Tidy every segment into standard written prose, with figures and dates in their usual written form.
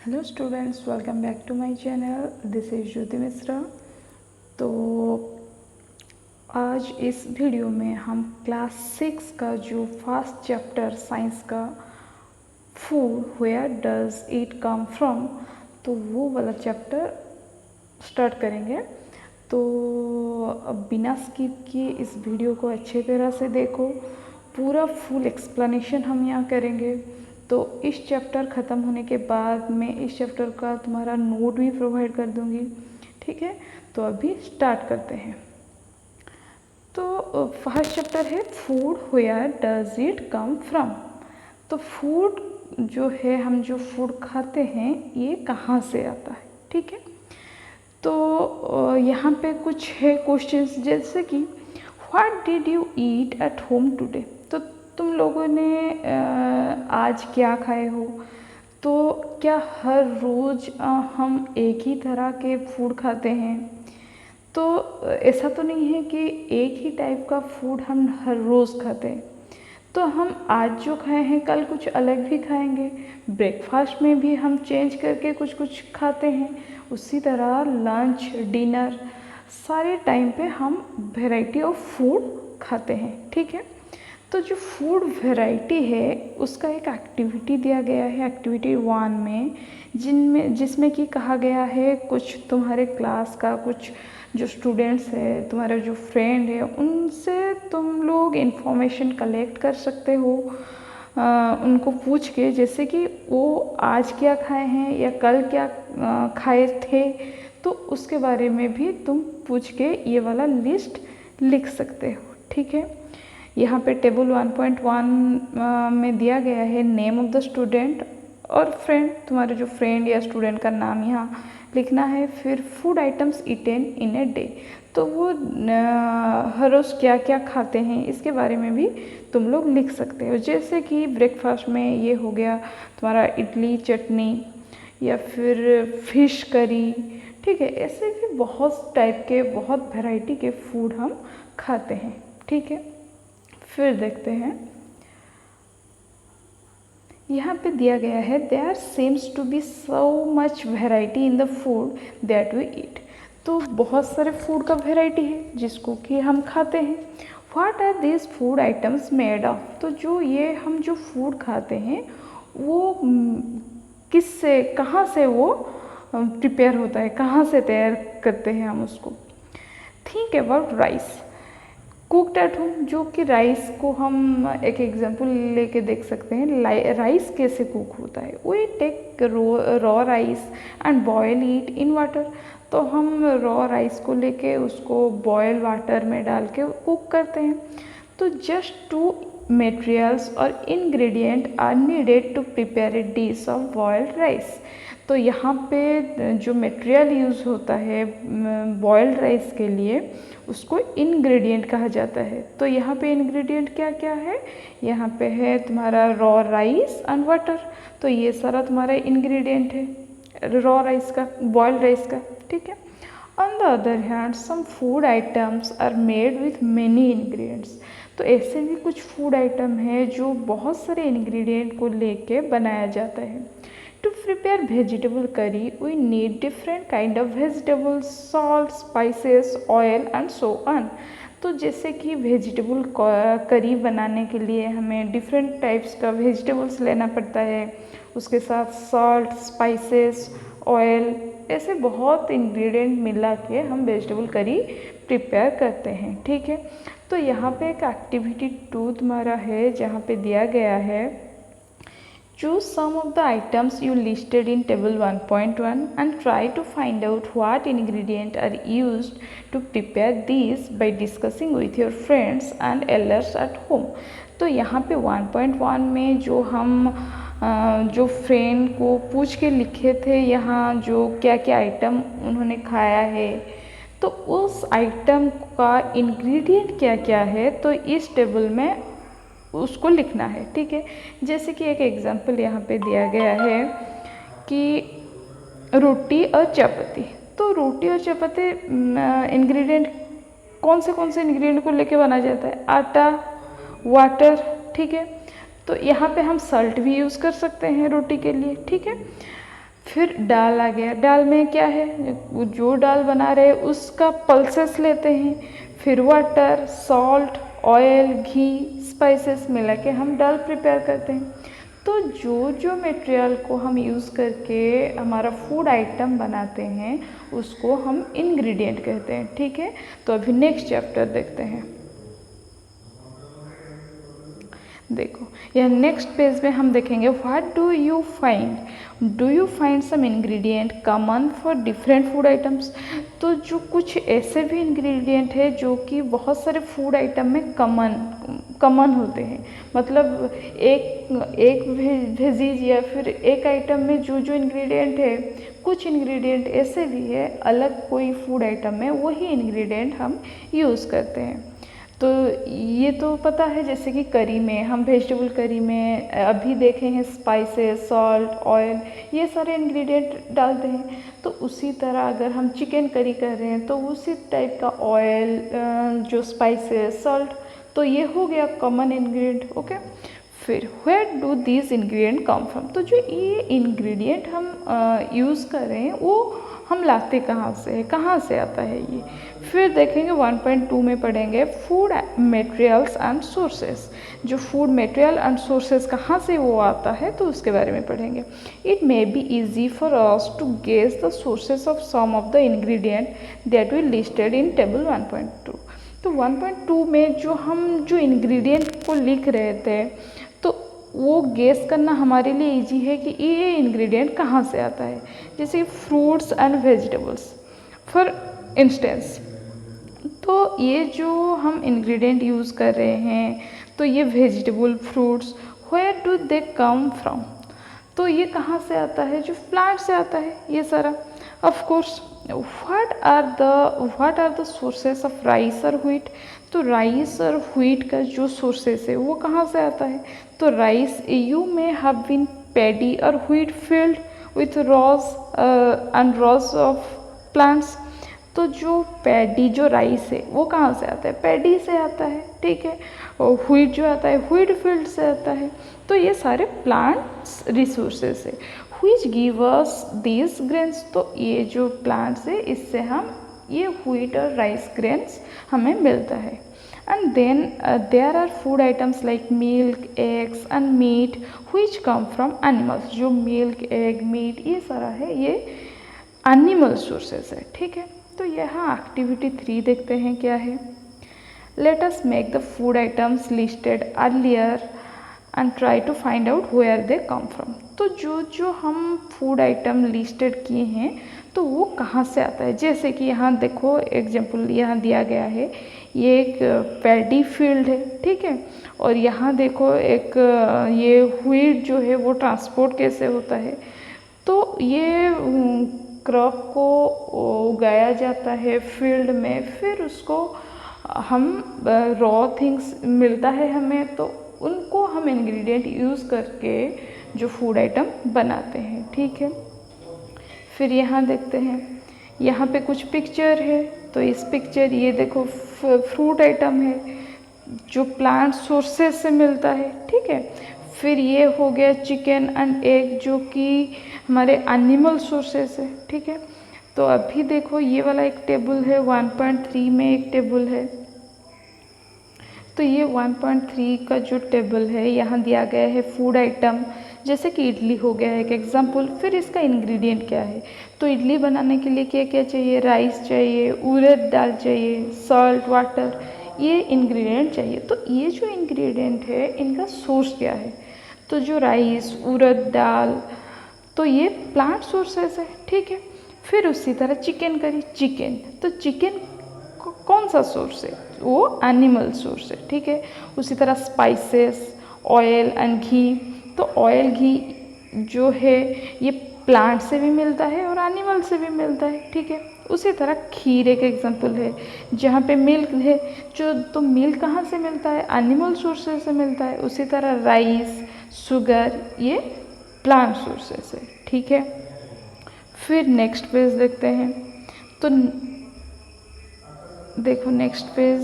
Hello students, welcome back to my channel. This is Jyoti Mishra. तो आज इस वीडियो में हम क्लास 6 का जो फर्स्ट चैप्टर साइंस का food where does it come from, तो वो वाला चैप्टर स्टार्ट करेंगे। तो अब बिना स्किप किए इस वीडियो को अच्छे तरह से देखो, पूरा फुल एक्सप्लेनेशन हम यहाँ करेंगे। तो इस चैप्टर ख़त्म होने के बाद मैं इस चैप्टर का तुम्हारा नोट भी प्रोवाइड कर दूँगी, ठीक है। तो अभी स्टार्ट करते हैं। तो फर्स्ट चैप्टर है food where does it come from. तो फूड जो है, हम जो फूड खाते हैं ये कहाँ से आता है, ठीक है। तो यहाँ पे कुछ है क्वेश्चंस, जैसे कि what did you eat at home today. तो तुम लोगों ने आज क्या खाए हो। तो क्या हर रोज़ हम एक ही तरह के फूड खाते हैं। तो ऐसा तो नहीं है कि एक ही टाइप का फूड हम हर रोज़ खाते हैं। तो हम आज जो खाए हैं कल कुछ अलग भी खाएंगे। ब्रेकफास्ट में भी हम चेंज करके कुछ कुछ खाते हैं। उसी तरह लंच, डिनर, सारे टाइम पे हम वैरायटी ऑफ फूड खाते हैं, ठीक है। तो जो फूड वैरायटी है उसका एक एक्टिविटी दिया गया है एक्टिविटी 1 में, जिसमें कि कहा गया है कुछ तुम्हारे क्लास का कुछ जो स्टूडेंट्स है, तुम्हारा जो फ्रेंड है, उनसे तुम लोग इन्फॉर्मेशन कलेक्ट कर सकते हो उनको पूछ के, जैसे कि वो आज क्या खाए हैं या कल क्या खाए थे। तो उसके बारे में भी तुम पूछ के ये वाला लिस्ट लिख सकते हो, ठीक है। यहाँ पे टेबल 1.1 में दिया गया है नेम ऑफ द स्टूडेंट और फ्रेंड, तुम्हारे जो फ्रेंड या स्टूडेंट का नाम यहाँ लिखना है। फिर food items eaten in a day, तो वो हर रोज़ क्या क्या खाते हैं इसके बारे में भी तुम लोग लिख सकते हो। जैसे कि ब्रेकफास्ट में ये हो गया तुम्हारा इडली चटनी या फिर फिश करी, ठीक है। ऐसे भी बहुत टाइप के, बहुत वैरायटी के फूड हम खाते हैं, ठीक है। फिर देखते हैं, यहाँ पे दिया गया है there seems to be so much variety in the food that we eat. तो बहुत सारे फूड का वैरायटी है जिसको कि हम खाते हैं। What are this food items made of. तो जो ये हम जो फूड खाते हैं वो किससे, कहाँ से वो प्रिपेयर होता है, कहाँ से तैयार करते हैं हम उसको। Think about rice cooked at home, जो कि राइस को हम एक एग्जांपल लेके देख सकते हैं। राइस कैसे कुक होता है। We take raw rice and boil it in water. तो हम रॉ राइस को लेके उसको बॉयल वाटर में डाल के कुक करते हैं। तो जस्ट 2 मटेरियल्स और ingredient are needed to prepare a dish of boiled rice. तो यहाँ पे जो मटेरियल यूज़ होता है बॉयल्ड राइस के लिए, उसको इंग्रेडिएंट कहा जाता है। तो यहाँ पे इंग्रेडिएंट क्या क्या है, यहाँ पे है तुम्हारा रॉ राइस एंड वाटर। तो ये सारा तुम्हारा इंग्रेडिएंट है रॉ राइस का, बॉयल्ड राइस का, ठीक है। On the other hand some food items are made with many ingredients. तो ऐसे भी कुछ फूड आइटम है जो बहुत सारे इंग्रेडिएंट को लेके बनाया जाता है। To prepare vegetable curry, we need different kind of vegetables, salt, spices, oil and so on. तो जैसे कि वेजिटेबल करी बनाने के लिए हमें डिफरेंट टाइप्स का वेजिटेबल्स लेना पड़ता है, उसके साथ सॉल्ट, स्पाइसेस, ऑयल, ऐसे बहुत इंग्रेडिएंट मिला के हम वेजिटेबल करी प्रिपेयर करते हैं, ठीक है। तो यहाँ पे एक एक्टिविटी 2 तुम्हारा है, जहाँ पे दिया गया है choose some of the items you listed in table 1.1 and try to find out what ingredients are used to prepare these by discussing with your friends and elders at home. तो यहाँ पे 1.1 में जो हम जो फ्रेंड को पूछ के लिखे थे, यहाँ जो क्या क्या आइटम उन्होंने खाया है, तो उस आइटम का इंग्रेडिएंट क्या क्या है, तो इस टेबल में उसको लिखना है, ठीक है। जैसे कि एक एग्जांपल यहाँ पे दिया गया है कि रोटी और चपाती। तो रोटी और चपाती इंग्रेडिएंट कौन से इंग्रेडिएंट को लेके बनाया जाता है, आटा, वाटर, ठीक है। तो यहाँ पे हम सॉल्ट भी यूज़ कर सकते हैं रोटी के लिए, ठीक है। फिर दाल आ गया, दाल में क्या है, जो दाल बना रहे हैं उसका पल्सेस लेते हैं, फिर वाटर, सॉल्ट, ऑयल, घी, स्पाइसेस मिला के हम दाल प्रिपेयर करते हैं। तो जो जो मटेरियल को हम यूज़ करके हमारा फूड आइटम बनाते हैं उसको हम इंग्रेडिएंट कहते हैं, ठीक है। तो अभी नेक्स्ट चैप्टर देखते हैं। देखो यह नेक्स्ट पेज में हम देखेंगे what do you find some ingredient common for different food items. तो जो कुछ ऐसे भी इंग्रेडिएंट है जो कि बहुत सारे फूड आइटम में कॉमन होते हैं, मतलब एक वेजीज या फिर एक आइटम में जो जो इंग्रेडिएंट है, कुछ इंग्रेडिएंट ऐसे भी है अलग कोई फूड आइटम में वही इंग्रेडिएंट हम यूज़ करते हैं। तो ये तो पता है, जैसे कि करी में हम वेजिटेबल करी में अभी देखे हैं स्पाइसेस, सॉल्ट, ऑयल, ये सारे इंग्रेडिएंट डालते हैं। तो उसी तरह अगर हम चिकन करी कर रहे हैं तो उसी टाइप का ऑयल, जो स्पाइसेस, सॉल्ट, तो ये हो गया कॉमन इंग्रेडिएंट, ओके। फिर where do these ingredient come from. तो जो ये इंग्रेडिएंट हम यूज़ कर रहे हैं वो हम लाते कहाँ से है, कहाँ से आता है ये। फिर देखेंगे 1.2 में पढ़ेंगे फूड मटेरियल्स एंड सोर्सेस। जो फूड मटेरियल एंड सोर्सेस कहाँ से वो आता है तो उसके बारे में पढ़ेंगे। It may be easy for us to guess the sources of some of the ingredient that we listed in table 1.2। तो 1.2 में जो इंग्रेडिएंट को लिख रहे थे तो वो गेस करना हमारे लिए इजी है कि ये इंग्रेडिएंट कहाँ से आता है। जैसे fruits and vegetables for instance, तो ये जो हम इंग्रेडिएंट यूज़ कर रहे हैं तो ये vegetable, fruits, where do they come from. तो ये कहाँ से आता है, जो प्लांट से आता है ये सारा। Of course what are the sources of rice और व्हीट। तो राइस और व्हीट का जो सोर्सेस है वो कहाँ से आता है। तो राइस, यू में हैव बीन पैडी और wheat field with rows of plants. तो जो पैडी, जो राइस है वो कहाँ से आता है, पैडी से आता है, ठीक है। और व्हीट जो आता है व्हीट फील्ड से आता है। तो ये सारे प्लांट्स रिसोर्सेस है which give us these grains. तो ये जो प्लांट्स है इससे हम ये व्हीट और राइस ग्रेन्स हमें मिलता है। And then there are food items like milk, eggs and meat which come from animals. जो मिल्क, एग, मीट ये सारा है ये एनिमल सोर्सेस है, ठीक है। तो यहाँ एक्टिविटी 3 देखते हैं क्या है। Let us make the food items listed earlier and try to find out where they come from. तो जो जो हम फूड आइटम लिस्टेड किए हैं तो वो कहाँ से आता है। जैसे कि यहाँ देखो एग्जाम्पल यहाँ दिया गया है, ये एक पैडी फील्ड है, ठीक है। और यहाँ देखो एक ये व्हीट जो है वो ट्रांसपोर्ट कैसे होता है। तो ये क्रॉप को उगाया जाता है फील्ड में, फिर उसको हम रॉ थिंग्स मिलता है हमें, तो उनको हम इंग्रेडिएंट यूज़ करके जो फूड आइटम बनाते हैं, ठीक है। फिर यहाँ देखते हैं, यहाँ पे कुछ पिक्चर है। तो इस पिक्चर ये देखो फ्रूट आइटम है जो प्लांट सोर्सेस से मिलता है, ठीक है। फिर ये हो गया चिकन एंड एग जो कि हमारे एनिमल सोर्सेस है, ठीक है। तो अभी देखो ये वाला एक टेबल है, 1.3 में एक टेबल है। तो ये 1.3 का जो टेबल है यहाँ दिया गया है फूड आइटम, जैसे कि इडली हो गया एक एग्जाम्पल। फिर इसका इंग्रेडिएंट क्या है। तो इडली बनाने के लिए क्या क्या चाहिए, राइस चाहिए, उड़द दाल चाहिए, सॉल्ट, वाटर, ये इंग्रेडिएंट चाहिए। तो ये जो इंग्रेडिएंट है इनका सोर्स क्या है। तो जो राइस, उड़द दाल, तो ये प्लांट सोर्सेस है, ठीक है। फिर उसी तरह चिकन करी, चिकन, तो चिकन कौन सा सोर्स है, वो एनिमल सोर्स है, ठीक है। उसी तरह स्पाइसेस, ऑयल एंड घी, तो ऑयल घी जो है ये प्लांट से भी मिलता है और एनिमल से भी मिलता है, ठीक है। उसी तरह खीर एक एग्जांपल है जहाँ पे मिल्क है, जो तो मिल्क कहाँ से मिलता है, एनिमल सोर्सेज से मिलता है। उसी तरह राइस, शुगर, ये प्लांट सोर्सेस है, ठीक है। फिर नेक्स्ट पेज देखते हैं। तो देखो नेक्स्ट पेज,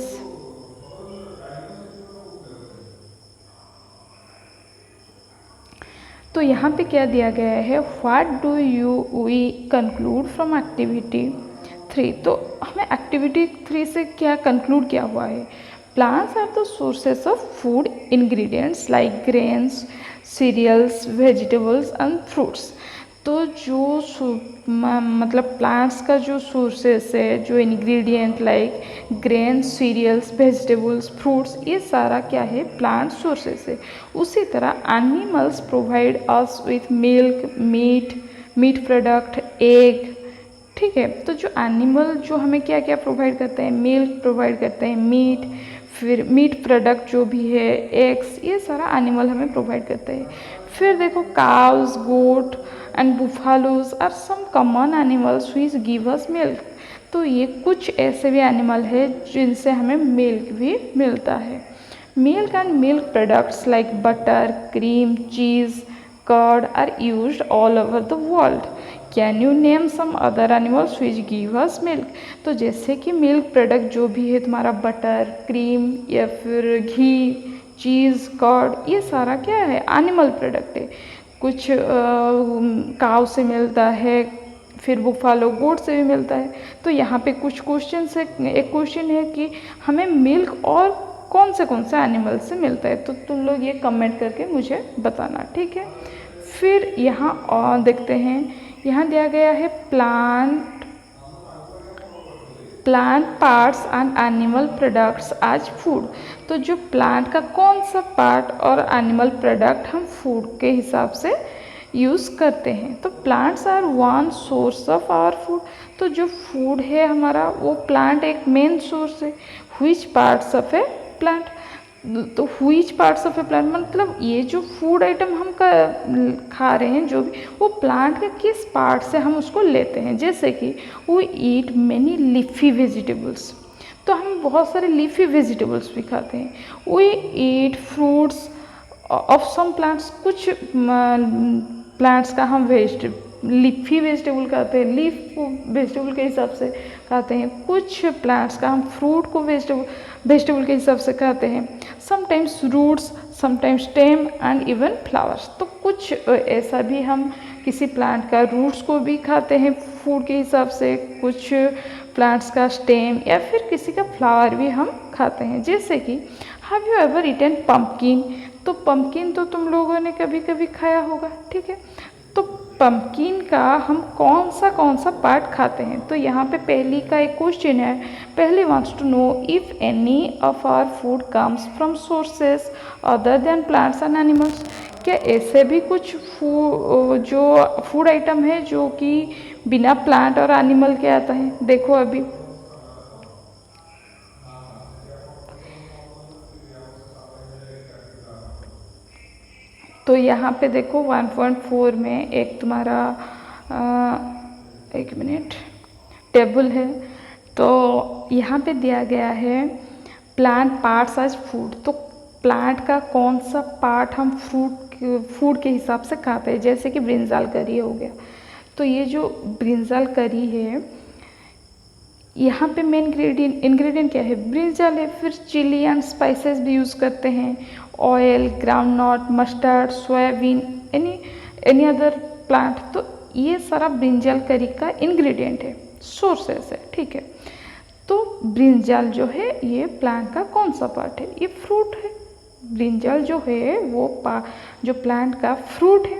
तो यहाँ पे क्या दिया गया है, what do you we conclude from activity 3। तो हमें एक्टिविटी 3 से क्या कंक्लूड किया हुआ है, plants are the sources of food ingredients like grains, cereals, vegetables and fruits. तो जो मतलब प्लांट्स का जो सोर्सेस है, जो ingredient like grain, cereals, vegetables, fruits, ये सारा क्या है, प्लांट सोर्सेस है। उसी तरह animals provide us with milk, meat product, egg. ठीक है, तो जो एनिमल जो हमें क्या क्या प्रोवाइड करते हैं, मिल्क प्रोवाइड करते हैं, मीट, फिर मीट प्रोडक्ट जो भी है, एग्स, ये सारा एनिमल हमें प्रोवाइड करते हैं। फिर देखो cows, goat and buffaloes are some common animals which give us milk. तो ये कुछ ऐसे भी एनिमल है जिनसे हमें मिल्क भी मिलता है। Milk and milk products like butter, cream, cheese, curd are used all over the world. Can you name some other animals which give us milk. तो जैसे कि मिल्क प्रोडक्ट जो भी है तुम्हारा बटर, क्रीम या फिर घी, चीज़, कर्ड, ये सारा क्या है, एनिमल प्रोडक्ट है। कुछ काव से मिलता है, फिर बुफालो, गोट से भी मिलता है। तो यहाँ पे कुछ क्वेश्चन है, एक क्वेश्चन है कि हमें मिल्क और कौन से एनिमल से मिलता है। तो तुम लोग ये कमेंट करके मुझे बताना, ठीक है। फिर यहाँ और देखते हैं, यहाँ दिया गया है plant parts and animal products as food. तो जो प्लांट का कौन सा पार्ट और एनिमल प्रोडक्ट हम फूड के हिसाब से यूज़ करते हैं। तो plants are one source of our food. तो जो फूड है हमारा, वो प्लांट एक मेन सोर्स है। Which parts of a plant, तो which parts of a plant मतलब ये जो फूड आइटम हम खा रहे हैं जो भी, वो प्लांट के किस पार्ट से हम उसको लेते हैं। जैसे कि we eat many leafy vegetables, तो हम बहुत सारे लीफी वेजिटेबल्स भी खाते हैं। We eat fruits of some plants, कुछ प्लांट्स का हम लीफी वेजिटेबल खाते हैं, लीफ वेजिटेबल के हिसाब से खाते हैं। कुछ प्लांट्स का हम फ्रूट को वेजिटेबल के हिसाब से खाते हैं। Sometimes roots, sometimes stem and even flowers. तो कुछ ऐसा भी हम किसी प्लांट का रूट्स को भी खाते हैं फूड के हिसाब से, कुछ प्लांट्स का स्टेम या फिर किसी का फ्लावर भी हम खाते हैं। जैसे कि have you ever eaten pumpkin. तो पम्पकिन तो तुम लोगों ने कभी कभी खाया होगा, ठीक है। तो पम्पकिन का हम कौन सा पार्ट खाते हैं। तो यहाँ पे पहली का एक क्वेश्चन है, Paheli wants to know if any of our food comes from sources other than plants and animals. क्या ऐसे भी कुछ जो फूड आइटम है जो कि बिना प्लांट और एनिमल के आता है। देखो अभी तो यहाँ पे देखो 1.4 में एक तुम्हारा एक मिनट टेबल है। तो यहाँ पे दिया गया है प्लांट पार्ट्स एज फूड। तो प्लांट का कौन सा पार्ट हम फूड के हिसाब से खाते हैं। जैसे कि ब्रिंजल करी हो गया, तो ये जो ब्रिंजल करी है, यहाँ पे मेन इंग्रेडिएंट क्या है, ब्रिंजल है। फिर चिली एंड स्पाइसेस भी यूज़ करते हैं, oil, groundnut, mustard, soybean, any other plant. तो ये सारा ब्रिंजल करी का इंग्रेडिएंट है, सोर्सेस है, ठीक है। तो ब्रिंजल जो है ये प्लांट का कौन सा पार्ट है, ये फ्रूट है। ब्रिंजल जो है वो जो प्लांट का फ्रूट है।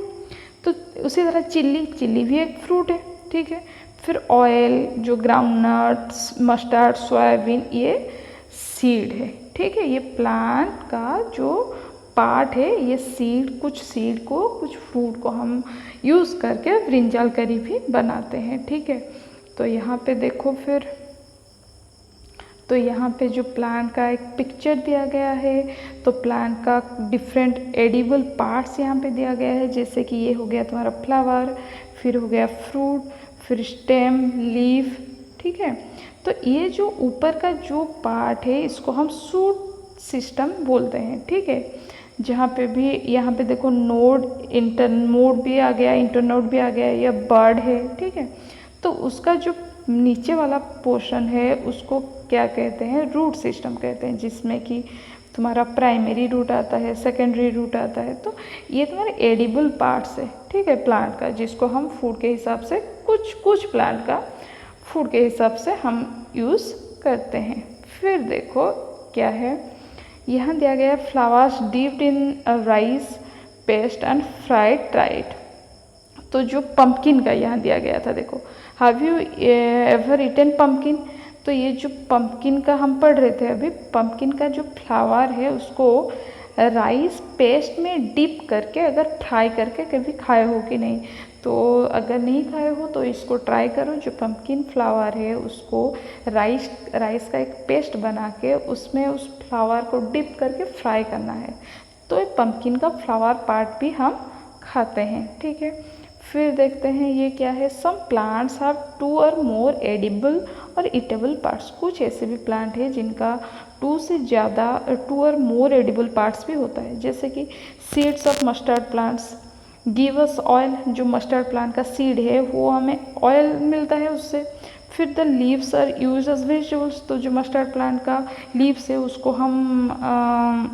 तो उसी तरह चिल्ली भी एक फ्रूट है, ठीक है। फिर ऑयल, जो ग्राउंडनट्स, मस्टर्ड, सोयाबीन, ये सीड है, ठीक है। ये प्लांट का जो पार्ट है, ये कुछ सीड को, कुछ फ्रूट को हम यूज़ करके ब्रिंजल करी भी बनाते हैं, ठीक है। तो यहाँ पे देखो फिर, तो यहाँ पे जो प्लांट का एक पिक्चर दिया गया है। तो प्लांट का डिफरेंट एडिबल पार्ट्स यहाँ पे दिया गया है। जैसे कि ये हो गया तुम्हारा फ्लावर, फिर हो गया फ्रूट, फिर स्टेम, लीफ, ठीक है। तो ये जो ऊपर का जो पार्ट है, इसको हम शूट सिस्टम बोलते हैं, ठीक है। जहाँ पे भी यहाँ पे देखो नोड, इंटरनोड भी आ गया, इंटरनोड भी आ गया, यह बर्ड है, ठीक है। तो उसका जो नीचे वाला पोर्शन है उसको क्या कहते हैं, रूट सिस्टम कहते हैं, जिसमें कि तुम्हारा प्राइमरी रूट आता है, सेकेंडरी रूट आता है। तो ये तुम्हारे एडिबल पार्ट्स है, ठीक है, प्लांट का, जिसको हम फूड के हिसाब से कुछ प्लांट का फूड के हिसाब से हम यूज़ करते हैं। फिर देखो क्या है, यहाँ दिया गया है flowers dipped in rice paste and fried tried. तो जो पंपकिन का यहाँ दिया गया था, देखो, have you ever eaten pumpkin. तो ये जो पंपकिन का हम पढ़ रहे थे अभी, पंपकिन का जो फ्लावर है उसको राइस पेस्ट में डिप करके अगर फ्राई करके कभी खाए हो कि नहीं। तो अगर नहीं खाए हो तो इसको ट्राई करो। जो पंपकिन फ्लावर है उसको राइस का एक पेस्ट बना के उसमें उस फ्लावर को डिप करके फ्राई करना है। तो ये पंपकिन का फ्लावर पार्ट भी हम खाते हैं, ठीक है। फिर देखते हैं ये क्या है, सम प्लांट्स हैव 2 और मोर एडिबल और ईटेबल पार्ट्स। कुछ ऐसे भी प्लांट है जिनका 2 से ज़्यादा 2 और मोर एडिबल पार्ट्स भी होता है, जैसे कि seeds of mustard plants give us oil. जो मस्टर्ड प्लांट का सीड है वो हमें ऑयल मिलता है उससे। फिर the leaves are use as vegetables. तो जो मस्टर्ड प्लांट का लीव्स है उसको हम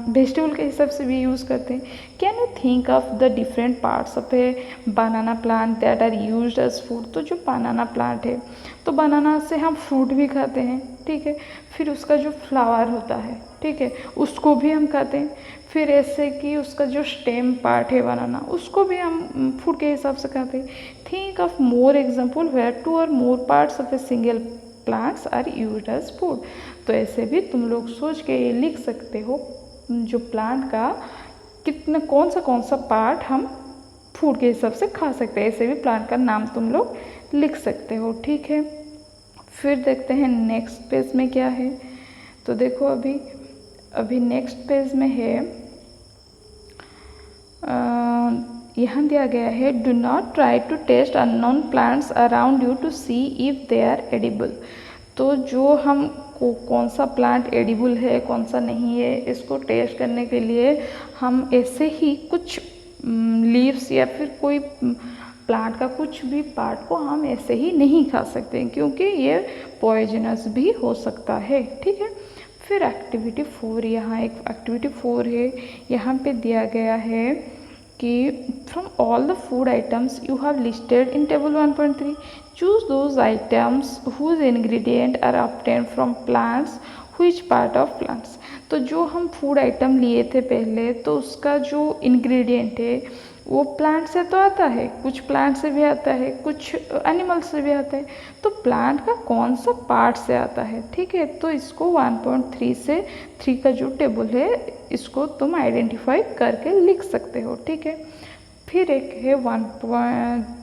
वेजिटेबल के हिसाब से भी यूज़ करते हैं। Can you think of the different parts of a banana plant that are used as food. तो जो बनाना प्लांट है, तो बनाना से हम फ्रूट भी खाते हैं, ठीक है। फिर उसका जो फ्लावर होता है, ठीक है, उसको भी हम खाते हैं। फिर ऐसे कि उसका जो स्टेम पार्ट है बनाना, उसको भी हम फूड के हिसाब से खाते हैं। Think of more example where 2 और more parts of a single plants are used as food. तो ऐसे भी तुम लोग सोच के ये लिख सकते हो जो प्लांट का कितना कौन सा पार्ट हम फूड के हिसाब से खा सकते हैं। ऐसे भी प्लांट का नाम तुम लोग लिख सकते हो, ठीक है। फिर देखते हैं नेक्स्ट पेज में क्या है। तो देखो अभी नेक्स्ट पेज में है, यहाँ दिया गया है do not try to taste unknown plants around you to see if they are edible. तो जो हम कौन सा प्लांट एडिबल है कौन सा नहीं है, इसको टेस्ट करने के लिए हम ऐसे ही कुछ लीव्स या फिर कोई प्लांट का कुछ भी पार्ट को हम ऐसे ही नहीं खा सकते, क्योंकि ये पॉइजनस भी हो सकता है, ठीक है। फिर एक्टिविटी 4, यहाँ एक एक्टिविटी 4 है। यहाँ पे दिया गया है कि from all the food items you have listed in table 1.3 choose those items whose ingredient are obtained from plants which part of plants. तो जो हम फूड आइटम लिए थे पहले, तो उसका जो इंग्रेडिएंट है वो प्लांट से तो आता है, कुछ प्लांट से भी आता है, कुछ एनिमल से भी आता है। तो प्लांट का कौन सा पार्ट से आता है, ठीक है। तो इसको 1.3 से 3 का जो टेबल है इसको तुम आइडेंटिफाई करके लिख सकते हो, ठीक है। फिर एक है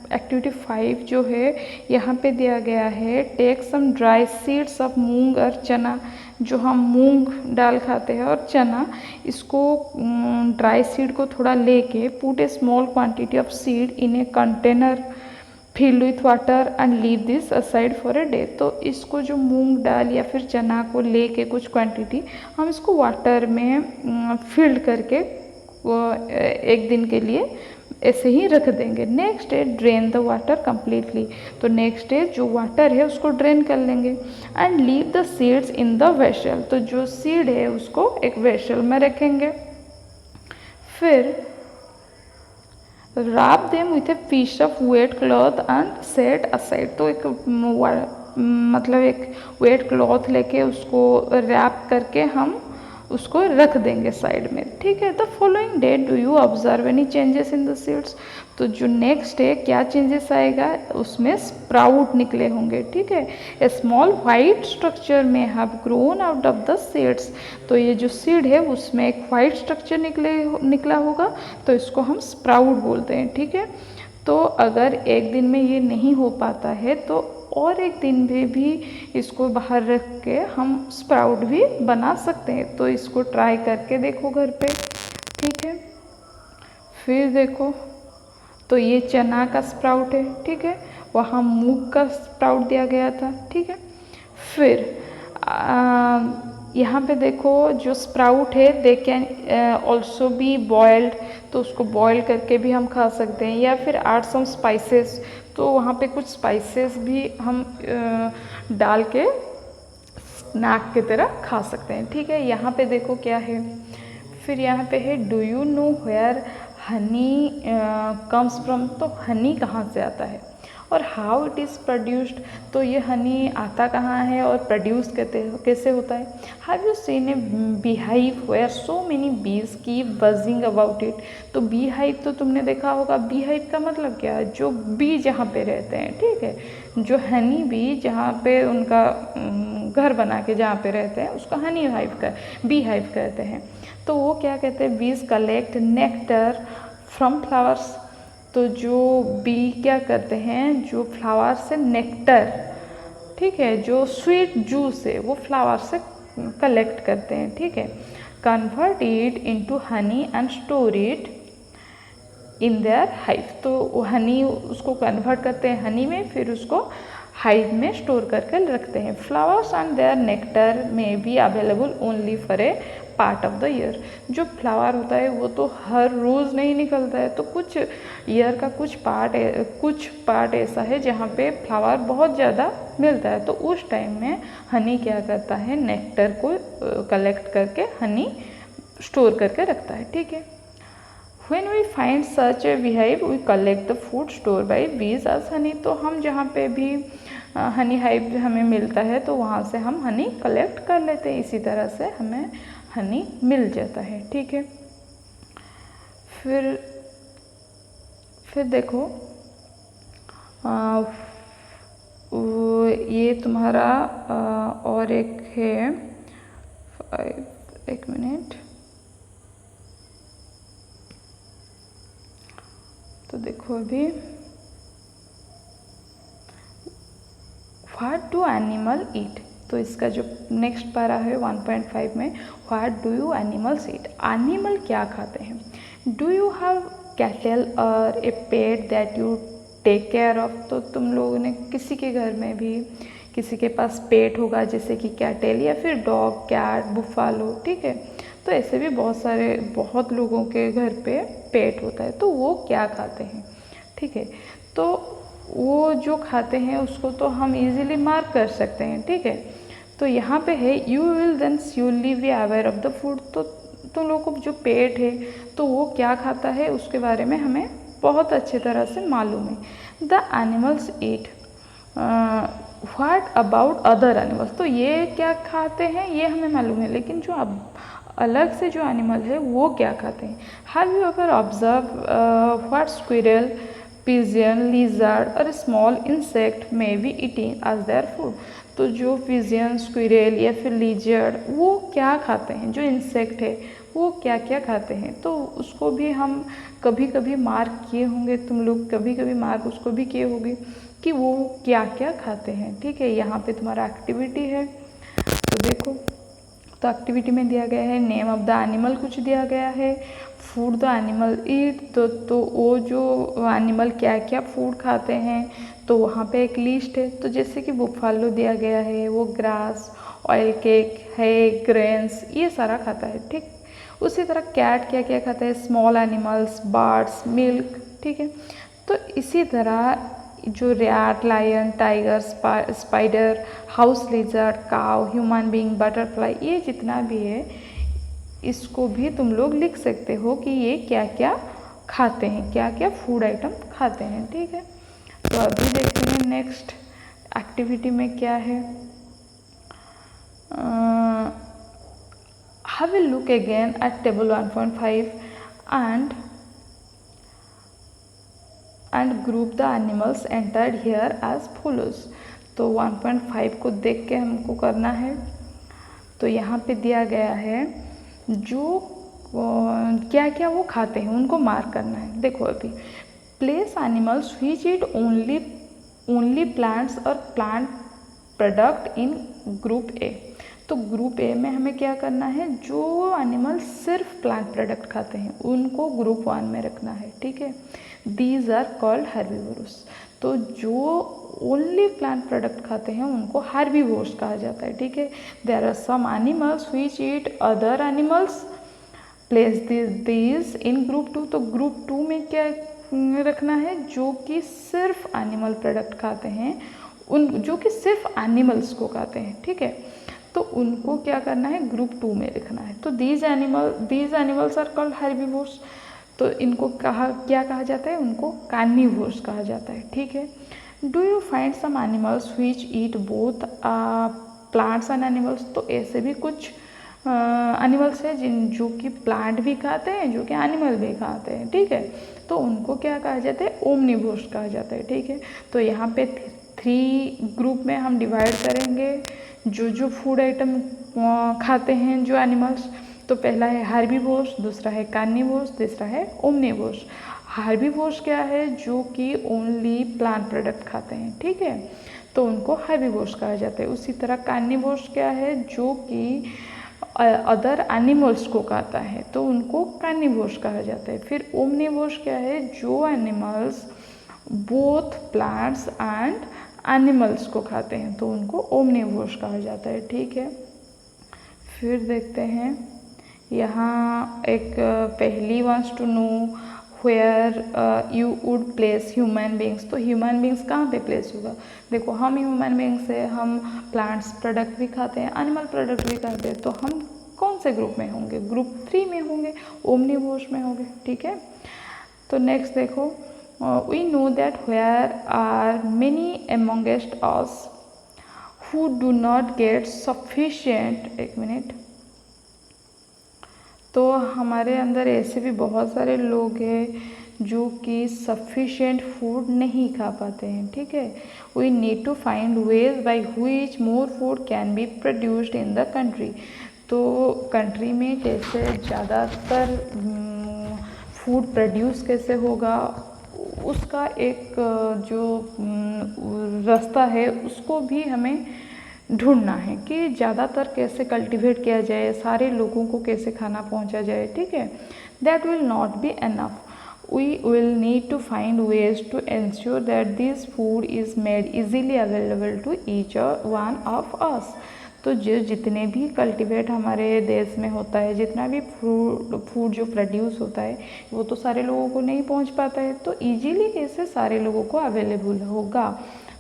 एक्टिविटी 5 जो है, यहाँ पे दिया गया है take some dry seeds of moong और चना। जो हम मूंग दाल खाते हैं और चना, इसको ड्राई सीड को थोड़ा लेके put A small quantity of seed in a container filled with water and leave this aside for a day. तो इसको जो मूंग दाल या फिर चना को लेके कुछ क्वांटिटी हम इसको वाटर में फिल्ड करके एक दिन के लिए ऐसे ही रख देंगे। Next day drain the water completely. तो नेक्स्ट डे जो वाटर है उसको ड्रेन कर लेंगे and leave the seeds in the vessel. तो जो सीड है उसको एक वेसल में रखेंगे। फिर wrap them with a piece of wet cloth and set aside. तो एक वेट क्लॉथ लेके उसको रैप करके हम उसको रख देंगे साइड में, ठीक है। The following day do you observe any changes in the seeds. तो जो नेक्स्ट डे क्या चेंजेस आएगा, उसमें स्प्राउट निकले होंगे, ठीक है। ए स्मॉल वाइट स्ट्रक्चर में have grown out of the seeds. तो ये जो सीड है उसमें एक वाइट स्ट्रक्चर निकला होगा, तो इसको हम स्प्राउट बोलते हैं, ठीक है। तो अगर एक दिन में ये नहीं हो पाता है तो और एक दिन में भी इसको बाहर रख के हम स्प्राउट भी बना सकते हैं। तो इसको ट्राई करके देखो घर पे, ठीक है। फिर देखो, तो ये चना का स्प्राउट है, ठीक है, वहाँ मूंग का स्प्राउट दिया गया था, ठीक है। फिर यहाँ पे देखो जो स्प्राउट है they can also be boiled. तो उसको बॉयल करके भी हम खा सकते हैं, या फिर ऐड सम स्पाइसेस। तो वहाँ पे कुछ स्पाइसेस भी हम डाल के स्नैक की तरह खा सकते हैं, ठीक है। यहाँ पे देखो क्या है, फिर यहाँ पे है do you know where honey comes from, तो हनी कहाँ से आता है, और हाउ इट इज़ प्रोड्यूस्ड, तो ये हनी आता कहाँ है और प्रोड्यूस कैसे होता है। Have you seen a bee hive where so many bees keep buzzing about it, तो बी हाइव तो तुमने देखा होगा, बी हाइव का मतलब क्या है, जो बी जहाँ पे रहते हैं, ठीक है, जो हनी बी जहाँ पे उनका घर बना के जहाँ पे रहते हैं उसको हनी हाइव का बी हाइव कहते हैं। तो वो क्या कहते हैं, बीज कलेक्ट नेक्टर फ्रॉम फ्लावर्स, तो जो बी क्या करते हैं, जो फ्लावर से नेक्टर, ठीक है, जो स्वीट जूस है वो फ्लावर से कलेक्ट करते हैं, ठीक है, convert it into honey and store it in their hive, तो हनी उसको कन्वर्ट करते हैं हनी में, फिर उसको हाइव में स्टोर करके रखते हैं। फ्लावर्स एंड देयर नेक्टर में be available only for a part of the year, जो फ्लावर होता है वो तो हर रोज़ नहीं निकलता है, तो कुछ ईयर का कुछ पार्ट ऐसा है जहाँ पे फ्लावर बहुत ज़्यादा मिलता है, तो उस टाइम में हनी क्या करता है, नेक्टर को कलेक्ट करके हनी स्टोर करके रखता है, ठीक है। When we find such a beehive, we collect the food stored by bees as honey, तो हम जहाँ पे भी हनी हाइव हमें मिलता है तो वहाँ से हम हनी कलेक्ट कर लेते हैं, इसी तरह से हमें हनी मिल जाता है, ठीक है। फिर देखो ये तुम्हारा और एक है, एक मिनट, तो देखो अभी व्हाट डू एनिमल ईट, तो इसका जो नेक्स्ट पारा है 1.5 में, what do you animals eat, animal क्या खाते हैं। डू यू हैव कैटल और a pet that you take care of, तो तुम लोगों ने किसी के घर में भी किसी के पास पेट होगा, जैसे कि कैटल या फिर डॉग, कैट, बुफालो, ठीक है, तो ऐसे भी बहुत लोगों के घर पे पेट होता है, तो वो क्या खाते हैं, ठीक है, तो वो जो खाते हैं उसको तो हम इजीली मार्क कर सकते हैं, ठीक है। तो यहाँ पे है you will then surely be aware of the food, तो तुम लोगों को जो पेट है तो वो क्या खाता है उसके बारे में हमें बहुत अच्छी तरह से मालूम है। The animals eat, what about other animals, तो ये क्या खाते हैं ये हमें मालूम है, लेकिन जो अब अलग से जो एनिमल है वो क्या खाते हैं। Have you ever observe what squirrel, pigeon, lizard और small insect may be eating as their food, तो जो पिजियन, स्क्विरल या फिर लिजर्ड वो क्या खाते हैं, जो इंसेक्ट है वो क्या क्या खाते हैं, तो उसको भी हम कभी कभी मार्क किए होंगे, तुम लोग कभी कभी मार्क उसको भी किए होंगे कि वो क्या क्या खाते हैं, ठीक है। यहाँ पे तुम्हारा एक्टिविटी है, तो देखो, तो एक्टिविटी में दिया गया है नेम ऑफ द एनिमल कुछ दिया गया है, फूड द एनिमल ईट, तो वो जो एनिमल क्या क्या फूड खाते हैं तो वहाँ पे एक लिस्ट है, तो जैसे कि बुफालो दिया गया है वो ग्रास, ऑयल केक है, ग्रेन्स, ये सारा खाता है, ठीक। उसी तरह कैट क्या क्या खाता है, स्मॉल एनिमल्स, बर्ड्स, मिल्क, ठीक है। तो इसी तरह जो rat, lion, tiger, spider, house lizard, cow, human being, butterfly, ये जितना भी है इसको भी तुम लोग लिख सकते हो कि ये क्या क्या खाते हैं, क्या क्या फूड आइटम खाते हैं, ठीक है। तो अभी देखेंगे नेक्स्ट एक्टिविटी में क्या है। Have a look again at table 1.5 and group the animals entered here as follows, तो 1.5 को देख के हमको करना है। तो यहाँ पे दिया गया है जो क्या क्या वो खाते हैं उनको मार्क करना है। देखो अभी place animals which eat only plants और plant product in group A, तो ग्रुप ए में हमें क्या करना है, जो एनिमल सिर्फ प्लांट प्रोडक्ट खाते हैं उनको ग्रुप 1 में रखना है, ठीक है। दीज आर कॉल्ड हर्बीवोरस, तो जो ओनली प्लांट प्रोडक्ट खाते हैं उनको हर्बीवोरस कहा जाता है, ठीक है। There are some animals which eat other animals, place these in group 2, तो ग्रुप 2 में क्या रखना है, जो कि सिर्फ एनिमल प्रोडक्ट खाते हैं, उन जो कि सिर्फ एनिमल्स को खाते हैं, ठीक है। तो उनको क्या करना है, ग्रुप 2 में लिखना है। तो these animals are called herbivores. तो इनको क्या कहा जाता है, उनको कार्निवोर्स कहा जाता है। ठीक है। Do you find some animals which eat both plants and animals. तो ऐसे भी कुछ एनिमल्स हैं जो कि प्लांट भी खाते हैं, जो कि एनिमल भी खाते हैं। ठीक है। तो उनको क्या कहा जाता है, ओमनिवोर्स कहा जाता है। ठीक है। तो यहाँ पे 3 ग्रुप में हम डिवाइड करेंगे जो फूड आइटम खाते हैं जो एनिमल्स। तो पहला है हार्बीवोर्स, दूसरा है कार्निवोर्स, तीसरा है ओमनिवोर्स। हार्बीवोर्स क्या है, जो कि ओनली प्लांट प्रोडक्ट खाते हैं। ठीक है। तो उनको हार्बीवोर्स कहा जाता है। उसी तरह कार्निवोर्स क्या है, जो कि अदर एनिमल्स को खाता है, तो उनको कार्निवोर्स कहा जाता है। फिर ओमनिवोर्स क्या है, जो animals both plants and animals को खाते हैं, तो उनको ओमनिवोर्स कहा जाता है। ठीक है। फिर देखते हैं यहाँ एक Paheli wants to know where you would place human beings. तो ह्यूमन बींग्स कहाँ पे प्लेस होगा। देखो, हम ह्यूमन बींग्स है, हम प्लांट्स प्रोडक्ट भी खाते हैं, एनिमल प्रोडक्ट भी खाते हैं, तो हम कौन से ग्रुप में होंगे, ग्रुप 3 में होंगे, ओमनिवोर्स में होंगे। ठीक है। तो नेक्स्ट देखो, we know that there are many amongst us who do not get sufficient, एक मिनट, तो हमारे अंदर ऐसे भी बहुत सारे लोग हैं जो कि सफिशेंट फूड नहीं खा पाते हैं। ठीक है। We need to find ways by which more food can be produced in the country. तो कंट्री में कैसे ज़्यादातर फूड प्रोड्यूस कैसे होगा, उसका एक जो रास्ता है उसको भी हमें ढूंढना है कि ज़्यादातर कैसे कल्टीवेट किया जाए, सारे लोगों को कैसे खाना पहुंचा जाए। ठीक है। That will not be enough. We will need to find ways to ensure that this food is made easily available to each one of us. तो जितने भी कल्टीवेट हमारे देश में होता है, जितना भी फूड जो प्रोड्यूस होता है, वो तो सारे लोगों को नहीं पहुंच पाता है। तो इजीली कैसे सारे लोगों को अवेलेबल होगा,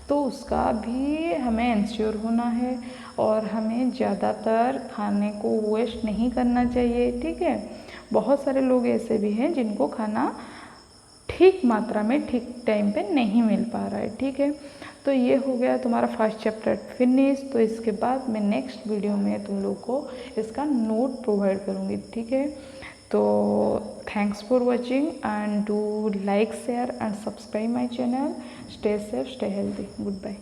तो उसका भी हमें इंश्योर होना है और हमें ज़्यादातर खाने को वेस्ट नहीं करना चाहिए। ठीक है। बहुत सारे लोग ऐसे भी हैं जिनको खाना ठीक मात्रा में ठीक टाइम पे नहीं मिल पा रहा है। ठीक है। तो ये हो गया तुम्हारा फर्स्ट चैप्टर फिनिश। तो इसके बाद मैं नेक्स्ट वीडियो में तुम लोग को इसका नोट प्रोवाइड करूँगी। ठीक है। तो thanks for watching and do like, share and subscribe my channel. Stay safe, stay healthy. Good bye.